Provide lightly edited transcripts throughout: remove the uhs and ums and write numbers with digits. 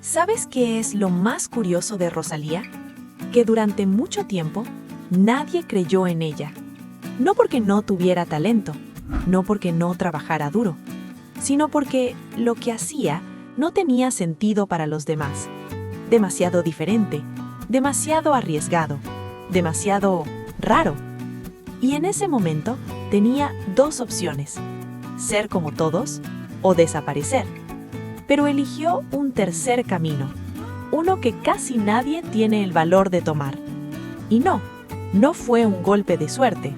¿Sabes qué es lo más curioso de Rosalía? Que durante mucho tiempo nadie creyó en ella. No porque no tuviera talento, no porque no trabajara duro, sino porque lo que hacía no tenía sentido para los demás. Demasiado diferente, demasiado arriesgado, demasiado raro. Y en ese momento tenía dos opciones: ser como todos o desaparecer. Pero eligió un tercer camino, uno que casi nadie tiene el valor de tomar. Y no fue un golpe de suerte,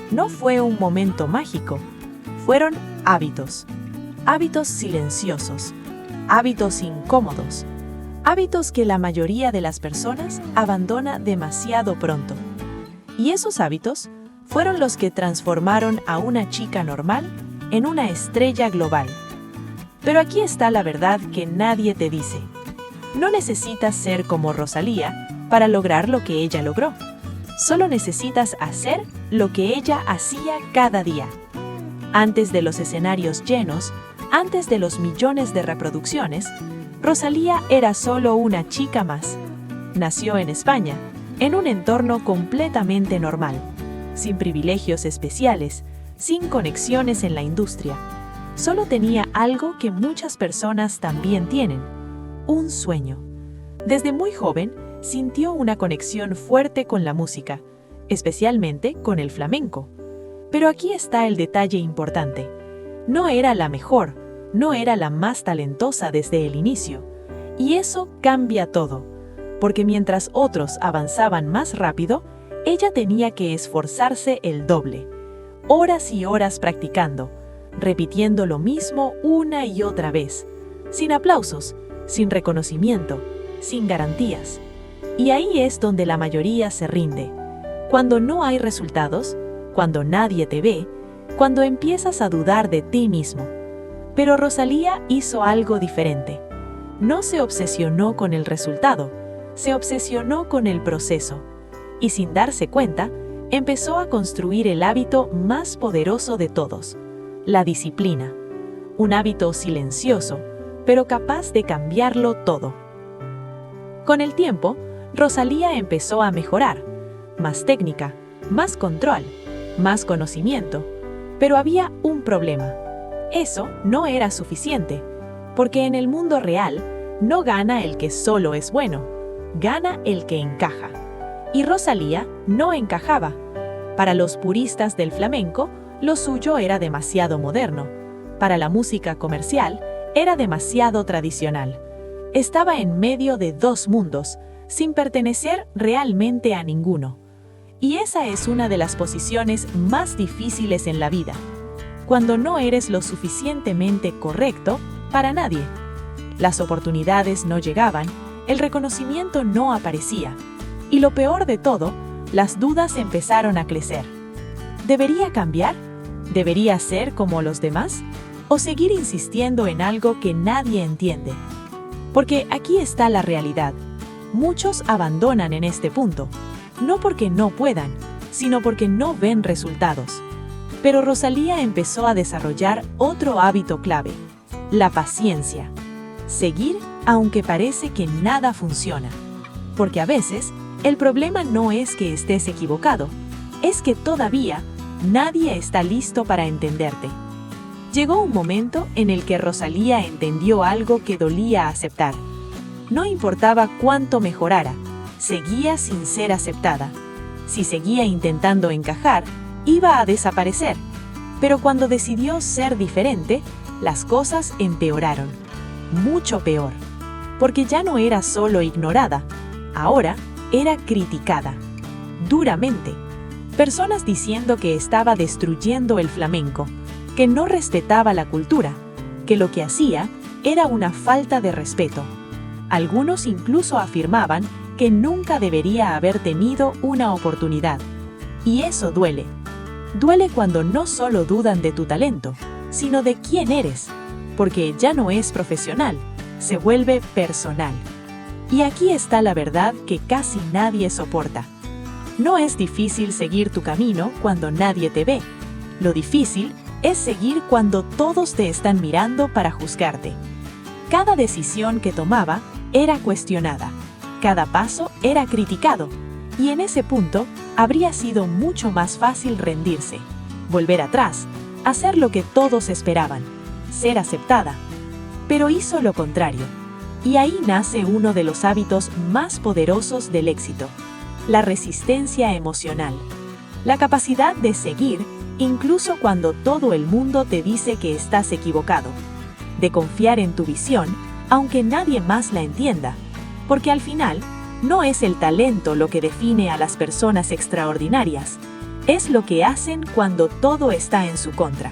no fue un momento mágico, fueron hábitos. Hábitos silenciosos, hábitos incómodos, hábitos que la mayoría de las personas abandona demasiado pronto. Y esos hábitos fueron los que transformaron a una chica normal en una estrella global. Pero aquí está la verdad que nadie te dice. No necesitas ser como Rosalía para lograr lo que ella logró. Solo necesitas hacer lo que ella hacía cada día. Antes de los escenarios llenos, antes de los millones de reproducciones, Rosalía era solo una chica más. Nació en España, en un entorno completamente normal, sin privilegios especiales, sin conexiones en la industria. Solo tenía algo que muchas personas también tienen: un sueño. Desde muy joven, sintió una conexión fuerte con la música, especialmente con el flamenco. Pero aquí está el detalle importante. No era la mejor, no era la más talentosa desde el inicio. Y eso cambia todo, porque mientras otros avanzaban más rápido, ella tenía que esforzarse el doble. Horas y horas practicando, repitiendo lo mismo una y otra vez, sin aplausos, sin reconocimiento, sin garantías. Y ahí es donde la mayoría se rinde. Cuando no hay resultados, cuando nadie te ve, cuando empiezas a dudar de ti mismo. Pero Rosalía hizo algo diferente. No se obsesionó con el resultado, se obsesionó con el proceso. Y sin darse cuenta, empezó a construir el hábito más poderoso de todos: la disciplina. Un hábito silencioso, pero capaz de cambiarlo todo. Con el tiempo, Rosalía empezó a mejorar. Más técnica, más control, más conocimiento. Pero había un problema. Eso no era suficiente, porque en el mundo real no gana el que solo es bueno, gana el que encaja. Y Rosalía no encajaba. Para los puristas del flamenco, lo suyo era demasiado moderno. Para la música comercial, era demasiado tradicional. Estaba en medio de dos mundos, sin pertenecer realmente a ninguno. Y esa es una de las posiciones más difíciles en la vida, cuando no eres lo suficientemente correcto para nadie. Las oportunidades no llegaban, el reconocimiento no aparecía, y lo peor de todo, las dudas empezaron a crecer. ¿Debería cambiar? ¿Debería ser como los demás? ¿O seguir insistiendo en algo que nadie entiende? Porque aquí está la realidad. Muchos abandonan en este punto, no porque no puedan, sino porque no ven resultados. Pero Rosalía empezó a desarrollar otro hábito clave: la paciencia. Seguir aunque parece que nada funciona. Porque a veces, el problema no es que estés equivocado, es que todavía nadie está listo para entenderte. Llegó un momento en el que Rosalía entendió algo que dolía aceptar. No importaba cuánto mejorara, seguía sin ser aceptada. Si seguía intentando encajar, iba a desaparecer. Pero cuando decidió ser diferente, las cosas empeoraron. Mucho peor. Porque ya no era solo ignorada, ahora era criticada. Duramente. Personas diciendo que estaba destruyendo el flamenco, que no respetaba la cultura, que lo que hacía era una falta de respeto. Algunos incluso afirmaban que nunca debería haber tenido una oportunidad. Y eso duele. Duele cuando no solo dudan de tu talento, sino de quién eres, porque ya no es profesional, se vuelve personal. Y aquí está la verdad que casi nadie soporta. No es difícil seguir tu camino cuando nadie te ve. Lo difícil es seguir cuando todos te están mirando para juzgarte. Cada decisión que tomaba era cuestionada, cada paso era criticado, y en ese punto habría sido mucho más fácil rendirse, volver atrás, hacer lo que todos esperaban, ser aceptada. Pero hizo lo contrario, y ahí nace uno de los hábitos más poderosos del éxito: la resistencia emocional, la capacidad de seguir incluso cuando todo el mundo te dice que estás equivocado, de confiar en tu visión aunque nadie más la entienda, porque al final no es el talento lo que define a las personas extraordinarias, es lo que hacen cuando todo está en su contra.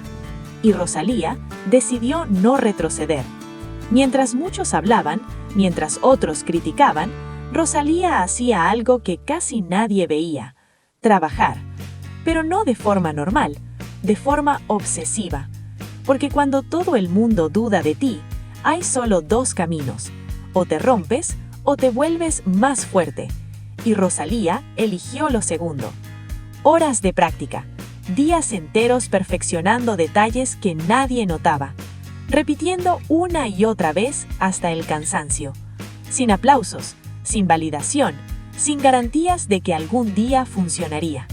Y Rosalía decidió no retroceder. Mientras muchos hablaban, mientras otros criticaban, Rosalía hacía algo que casi nadie veía: trabajar. Pero no de forma normal, de forma obsesiva. Porque cuando todo el mundo duda de ti, hay solo dos caminos: o te rompes o te vuelves más fuerte. Y Rosalía eligió lo segundo. Horas de práctica, días enteros perfeccionando detalles que nadie notaba, repitiendo una y otra vez hasta el cansancio, sin aplausos, sin validación, sin garantías de que algún día funcionaría.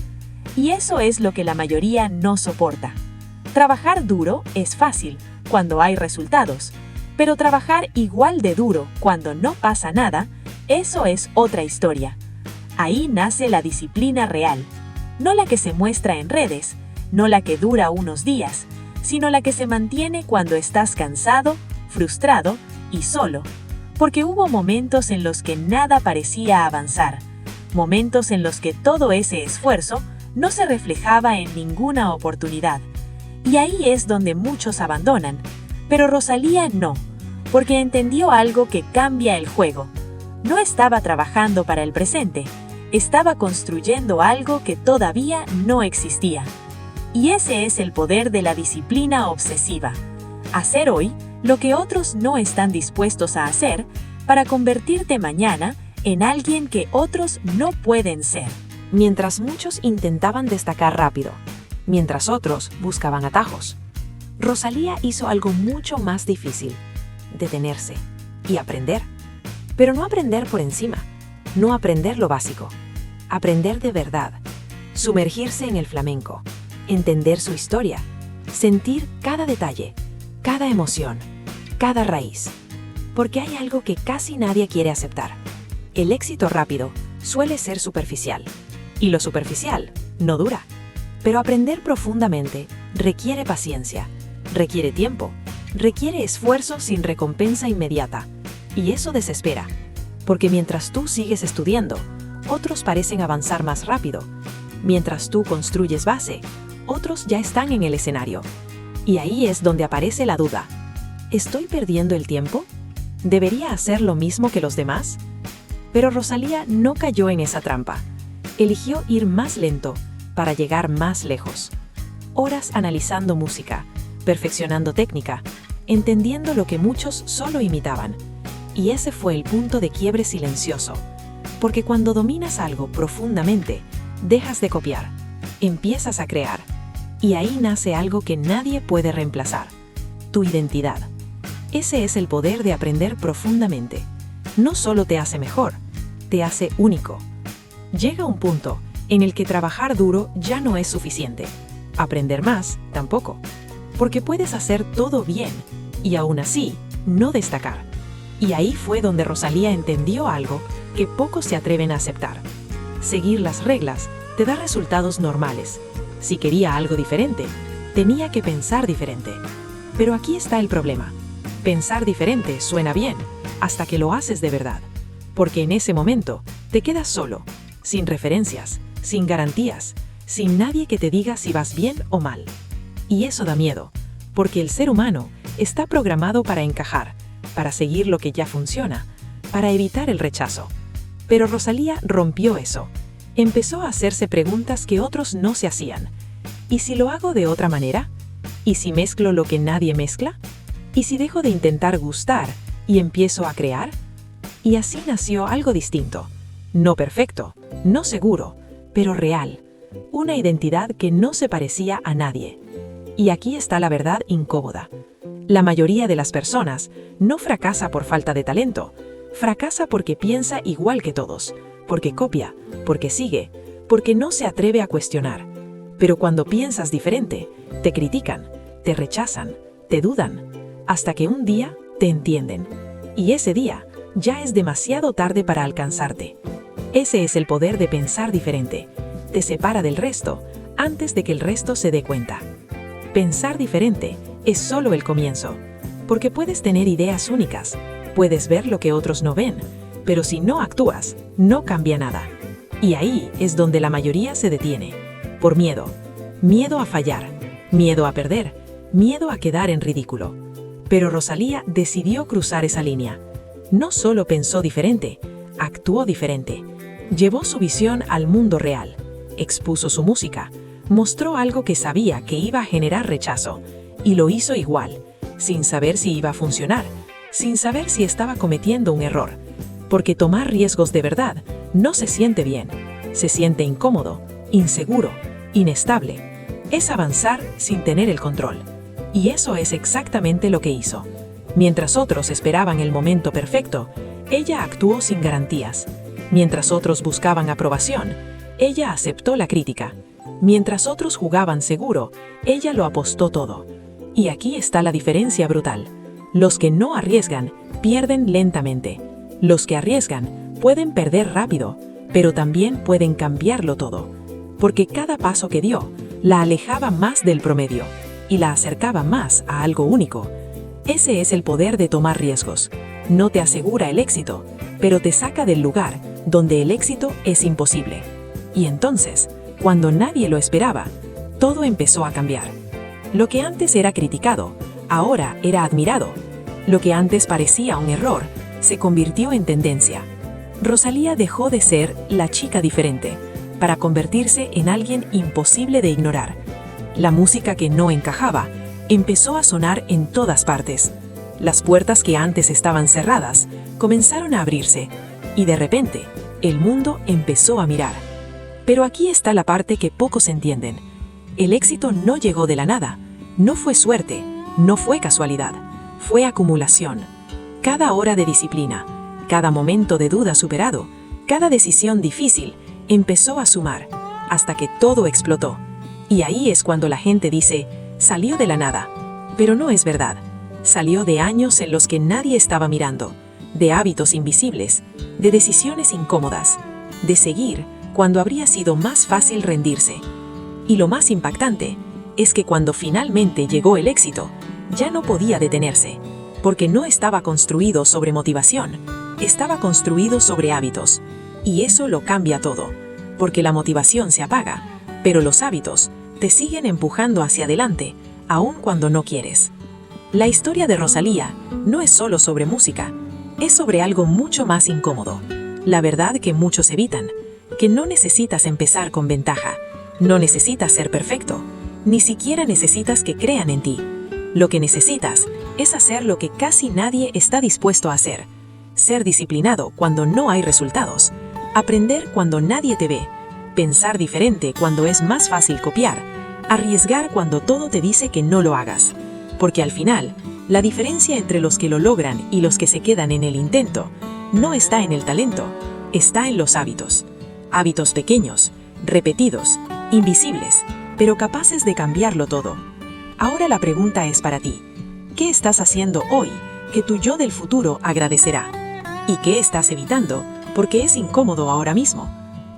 Y eso es lo que la mayoría no soporta. Trabajar duro es fácil cuando hay resultados, pero trabajar igual de duro cuando no pasa nada, eso es otra historia. Ahí nace la disciplina real, no la que se muestra en redes, no la que dura unos días, sino la que se mantiene cuando estás cansado, frustrado y solo. Porque hubo momentos en los que nada parecía avanzar, momentos en los que todo ese esfuerzo no se reflejaba en ninguna oportunidad. Y ahí es donde muchos abandonan, pero Rosalía no, porque entendió algo que cambia el juego. No estaba trabajando para el presente, estaba construyendo algo que todavía no existía. Y ese es el poder de la disciplina obsesiva: hacer hoy lo que otros no están dispuestos a hacer para convertirte mañana en alguien que otros no pueden ser. Mientras muchos intentaban destacar rápido, mientras otros buscaban atajos, Rosalía hizo algo mucho más difícil: detenerse y aprender. Pero no aprender por encima, no aprender lo básico, aprender de verdad, sumergirse en el flamenco, entender su historia, sentir cada detalle, cada emoción, cada raíz. Porque hay algo que casi nadie quiere aceptar: el éxito rápido suele ser superficial, y lo superficial no dura. Pero aprender profundamente requiere paciencia, requiere tiempo, requiere esfuerzo sin recompensa inmediata. Y eso desespera, porque mientras tú sigues estudiando, otros parecen avanzar más rápido. Mientras tú construyes base, otros ya están en el escenario. Y ahí es donde aparece la duda: ¿estoy perdiendo el tiempo? ¿Debería hacer lo mismo que los demás? Pero Rosalía no cayó en esa trampa. Eligió ir más lento para llegar más lejos. Horas analizando música, perfeccionando técnica, entendiendo lo que muchos solo imitaban. Y ese fue el punto de quiebre silencioso. Porque cuando dominas algo profundamente, dejas de copiar, empiezas a crear. Y ahí nace algo que nadie puede reemplazar: tu identidad. Ese es el poder de aprender profundamente. No solo te hace mejor, te hace único. Llega un punto en el que trabajar duro ya no es suficiente. Aprender más tampoco. Porque puedes hacer todo bien y aún así no destacar. Y ahí fue donde Rosalía entendió algo que pocos se atreven a aceptar: seguir las reglas te da resultados normales. Si quería algo diferente, tenía que pensar diferente. Pero aquí está el problema: pensar diferente suena bien hasta que lo haces de verdad. Porque en ese momento te quedas solo, sin referencias, sin garantías, sin nadie que te diga si vas bien o mal. Y eso da miedo, porque el ser humano está programado para encajar, para seguir lo que ya funciona, para evitar el rechazo. Pero Rosalía rompió eso. Empezó a hacerse preguntas que otros no se hacían. ¿Y si lo hago de otra manera? ¿Y si mezclo lo que nadie mezcla? ¿Y si dejo de intentar gustar y empiezo a crear? Y así nació algo distinto. No perfecto, no seguro, pero real. Una identidad que no se parecía a nadie. Y aquí está la verdad incómoda. La mayoría de las personas no fracasa por falta de talento, Fracasa porque piensa igual que todos, porque copia, porque sigue, porque no se atreve a cuestionar. Pero cuando piensas diferente, te critican, te rechazan, te dudan, hasta que un día te entienden. Y ese día ya es demasiado tarde para alcanzarte. Ese es el poder de pensar diferente. Te separa del resto antes de que el resto se dé cuenta. Pensar diferente es solo el comienzo, porque puedes tener ideas únicas, puedes ver lo que otros no ven, pero si no actúas, no cambia nada. Y ahí es donde la mayoría se detiene, por miedo. Miedo a fallar, miedo a perder, miedo a quedar en ridículo. Pero Rosalía decidió cruzar esa línea. No solo pensó diferente, actuó diferente. Llevó su visión al mundo real, expuso su música, mostró algo que sabía que iba a generar rechazo, y lo hizo igual, sin saber si iba a funcionar, sin saber si estaba cometiendo un error. Porque tomar riesgos de verdad no se siente bien, se siente incómodo, inseguro, inestable. Es avanzar sin tener el control. Y eso es exactamente lo que hizo. Mientras otros esperaban el momento perfecto, ella actuó sin garantías. Mientras otros buscaban aprobación, ella aceptó la crítica. Mientras otros jugaban seguro, ella lo apostó todo. Y aquí está la diferencia brutal. Los que no arriesgan, pierden lentamente. Los que arriesgan, pueden perder rápido, pero también pueden cambiarlo todo. Porque cada paso que dio, la alejaba más del promedio y la acercaba más a algo único. Ese es el poder de tomar riesgos. No te asegura el éxito, pero te saca del lugar donde el éxito es imposible. Y entonces, cuando nadie lo esperaba, todo empezó a cambiar. Lo que antes era criticado, ahora era admirado. Lo que antes parecía un error, se convirtió en tendencia. Rosalía dejó de ser la chica diferente, para convertirse en alguien imposible de ignorar. La música que no encajaba empezó a sonar en todas partes. Las puertas que antes estaban cerradas comenzaron a abrirse, y de repente, el mundo empezó a mirar. Pero aquí está la parte que pocos entienden. El éxito no llegó de la nada, no fue suerte, no fue casualidad, fue acumulación. Cada hora de disciplina, cada momento de duda superado, cada decisión difícil, empezó a sumar, hasta que todo explotó. Y ahí es cuando la gente dice, salió de la nada. Pero no es verdad. Salió de años en los que nadie estaba mirando, de hábitos invisibles, de decisiones incómodas, de seguir cuando habría sido más fácil rendirse. Y lo más impactante es que cuando finalmente llegó el éxito, ya no podía detenerse, porque no estaba construido sobre motivación, estaba construido sobre hábitos. Y eso lo cambia todo, porque la motivación se apaga, pero los hábitos te siguen empujando hacia adelante, aun cuando no quieres. La historia de Rosalía no es solo sobre música, es sobre algo mucho más incómodo. La verdad que muchos evitan, que no necesitas empezar con ventaja, no necesitas ser perfecto, ni siquiera necesitas que crean en ti. Lo que necesitas es hacer lo que casi nadie está dispuesto a hacer, ser disciplinado cuando no hay resultados, aprender cuando nadie te ve, pensar diferente cuando es más fácil copiar, arriesgar cuando todo te dice que no lo hagas. Porque al final, la diferencia entre los que lo logran y los que se quedan en el intento no está en el talento, está en los hábitos. Hábitos pequeños, repetidos, invisibles, pero capaces de cambiarlo todo. Ahora la pregunta es para ti. ¿Qué estás haciendo hoy que tu yo del futuro agradecerá? ¿Y qué estás evitando porque es incómodo ahora mismo?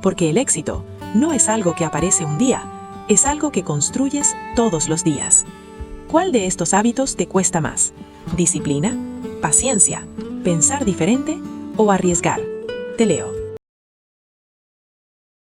Porque el éxito no es algo que aparece un día, es algo que construyes todos los días. ¿Cuál de estos hábitos te cuesta más? ¿Disciplina? ¿Paciencia? ¿Pensar diferente? ¿O arriesgar? Te leo.